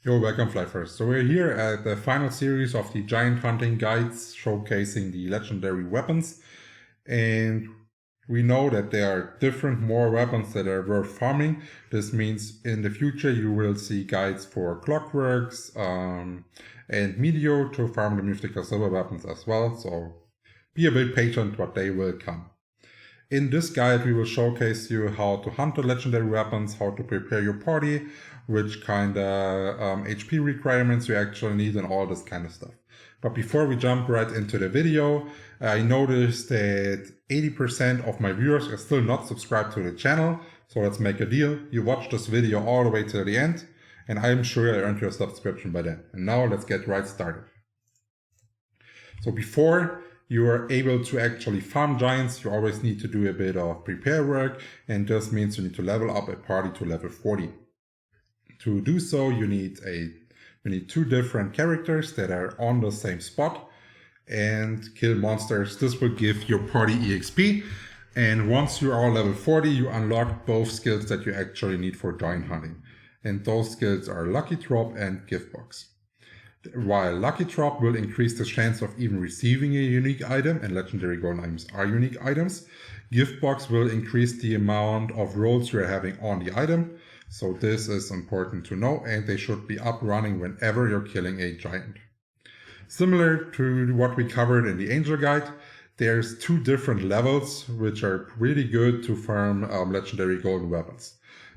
Yo, welcome Flyffers. So we're here at the final series of the giant hunting guides showcasing the legendary weapons, and we know that there are different more weapons that are worth farming. This means in the future you will see guides for clockworks and meteor to farm the mythical silver weapons as well, so be a bit patient, but they will come. In this guide we will showcase you how to hunt the legendary weapons, how to prepare your party, which kind of HP requirements you actually need, and all this kind of stuff. But before we jump right into the video, I noticed that 80% of my viewers are still not subscribed to the channel, so let's make a deal. You watch this video all the way till the end, and I'm sure I earned your subscription by then. And now let's get right started. So before you are able to actually farm giants, you always need to do a bit of prepare work, and this means you need to level up a party to level 40. To do so, you need two different characters that are on the same spot and kill monsters. This will give your party EXP, and once you are level 40, you unlock both skills that you actually need for giant hunting. And those skills are Lucky Drop and Gift Box. While Lucky Drop will increase the chance of even receiving a unique item, and legendary golden items are unique items, Gift Box will increase the amount of rolls you're having on the item. So this is important to know, and they should be up running whenever you're killing a giant. Similar to what we covered in the Angel Guide, there's two different levels which are pretty good to farm legendary golden weapons.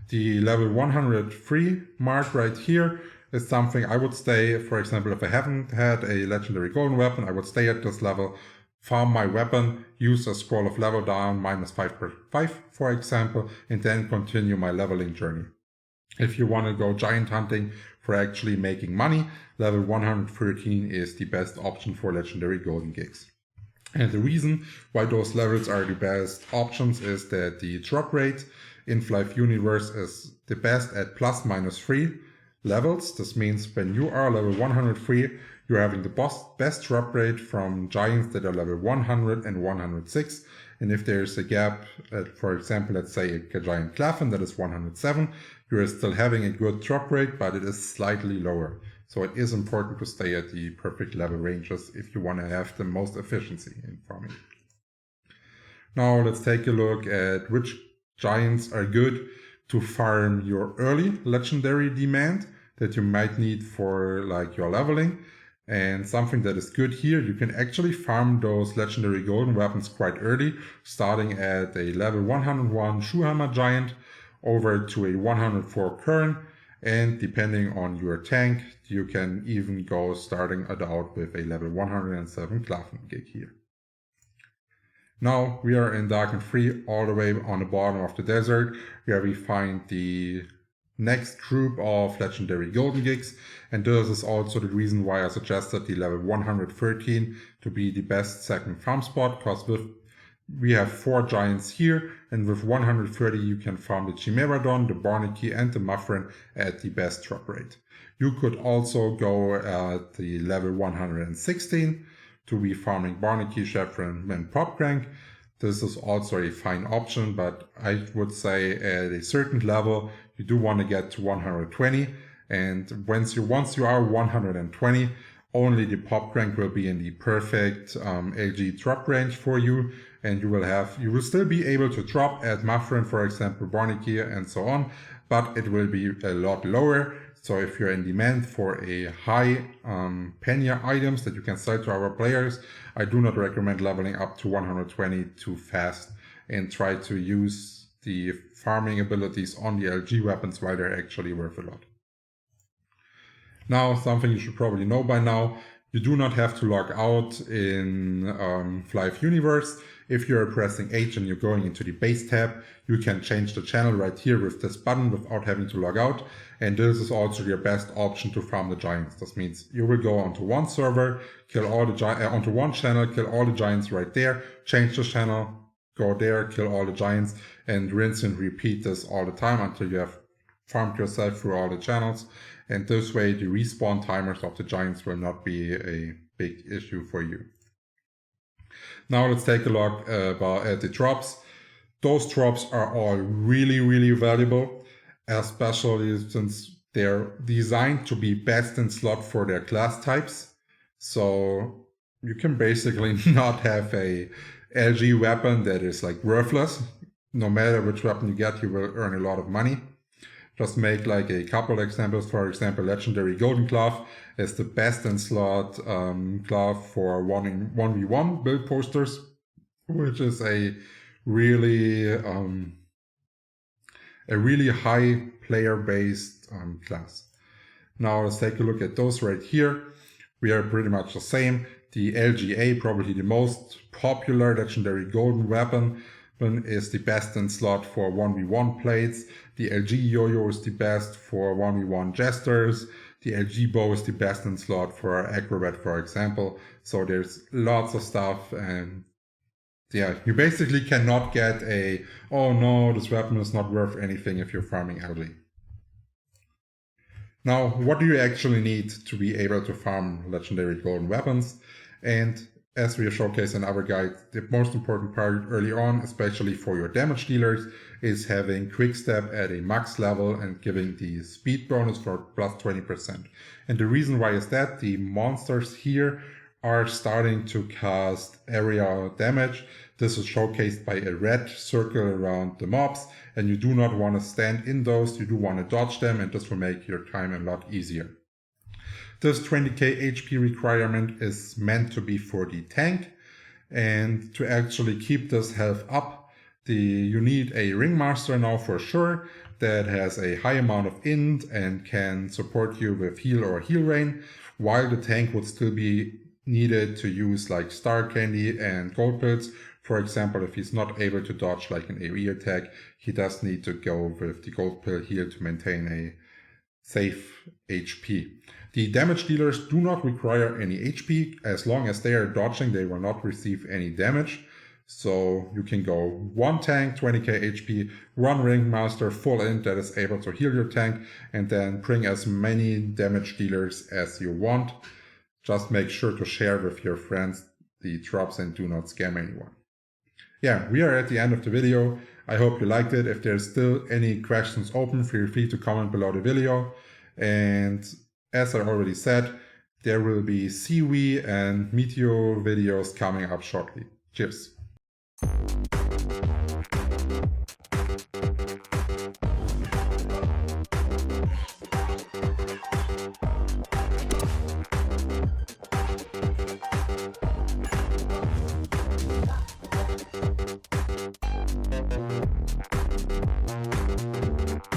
The level 103 mark right here is something I would stay. For example, if I haven't had a legendary golden weapon, I would stay at this level, farm my weapon, use a scroll of level down, -5/5 for example, and then continue my leveling journey. If you want to go giant hunting for actually making money, level 113 is the best option for legendary golden gigs. And the reason why those levels are the best options is that the drop rate in Flyff Universe is the best at ±3 levels. This means when you are level 103, you're having the best drop rate from giants that are level 100 and 106. And if there's a gap, for example, let's say a giant Claffin that is 107, you're still having a good drop rate, but it is slightly lower. So it is important to stay at the perfect level ranges if you want to have the most efficiency in farming. Now let's take a look at which giants are good to farm your early legendary demand that you might need for like your leveling. And something that is good here, you can actually farm those legendary golden weapons quite early, starting at a level 101 Shoehammer Giant over to a 104 Kern, and depending on your tank, you can even go starting it out with a level 107 Claffin gig here. Now we are in Dark & Free, all the way on the bottom of the desert, where we find the next group of legendary golden gigs, and this is also the reason why I suggested the level 113 to be the best second farm spot, because we have 4 giants here, and with 130 you can farm the Chimeradon, the Barnacle, and the Muffrin at the best drop rate. You could also go at the level 116 to be farming Barnacle, Chevron, and Popcrank. This is also a fine option, but I would say at a certain level you do want to get to 120, and once you are 120, only the Popcrank will be in the perfect LG drop range for you, and you will still be able to drop at Muffrin, for example, Barnacle, and so on, but it will be a lot lower. So if you're in demand for a high Penya items that you can sell to our players, I do not recommend leveling up to 120 too fast, and try to use the farming abilities on the LG weapons while they're actually worth a lot. Now, something you should probably know by now, you do not have to log out in Flyff Universe. If you're pressing H and you're going into the base tab, you can change the channel right here with this button without having to log out. And this is also your best option to farm the giants. This means you will go onto one server, kill all the onto one channel, kill all the giants right there, change the channel, go there, kill all the giants, and rinse and repeat this all the time until you have farmed yourself through all the channels. And this way the respawn timers of the giants will not be a big issue for you. Now let's take a look at the drops. Those drops are all really, really valuable, especially since They're designed to be best in slot for their class types. So you can basically not have a LG weapon that is like worthless. No matter which weapon you get, you will earn a lot of money. Just make like a couple examples. For example, Legendary Golden Glove is the best in slot glove for 1v1 build posters, which is a really high player-based class. Now let's take a look at those right here. We are pretty much the same. The LGA, probably the most popular Legendary Golden weapon, is the best in slot for 1v1 plates. The LG Yo-Yo is the best for 1v1 jesters. The LG Bow is the best in slot for Acrobat, for example. So there's lots of stuff, and yeah, you basically cannot get a, oh no, this weapon is not worth anything if you're farming LG. Now, what do you actually need to be able to farm Legendary Golden weapons? And as we have showcased in our guide, the most important part early on, especially for your damage dealers, is having Quick Step at a max level and giving the speed bonus for plus 20%. And the reason why is that the monsters here are starting to cast area damage. This is showcased by a red circle around the mobs, and you do not want to stand in those, you do want to dodge them, and this will make your time a lot easier. This 20k HP requirement is meant to be for the tank, and to actually keep this health up, you need a Ringmaster now for sure that has a high amount of int and can support you with heal or heal rain, while the tank would still be needed to use like Star Candy and Gold Pills. For example, if he's not able to dodge like an AoE attack, he does need to go with the Gold Pill heal to maintain a safe HP. The damage dealers do not require any HP. As long as they are dodging, they will not receive any damage. So you can go one tank, 20k HP, one Ringmaster full int that is able to heal your tank, and then bring as many damage dealers as you want. Just make sure to share with your friends the drops and do not scam anyone. Yeah, we are at the end of the video. I hope you liked it. If there's still any questions open, feel free to comment below the video. And as I already said, there will be CV and Meteor videos coming up shortly. Cheers.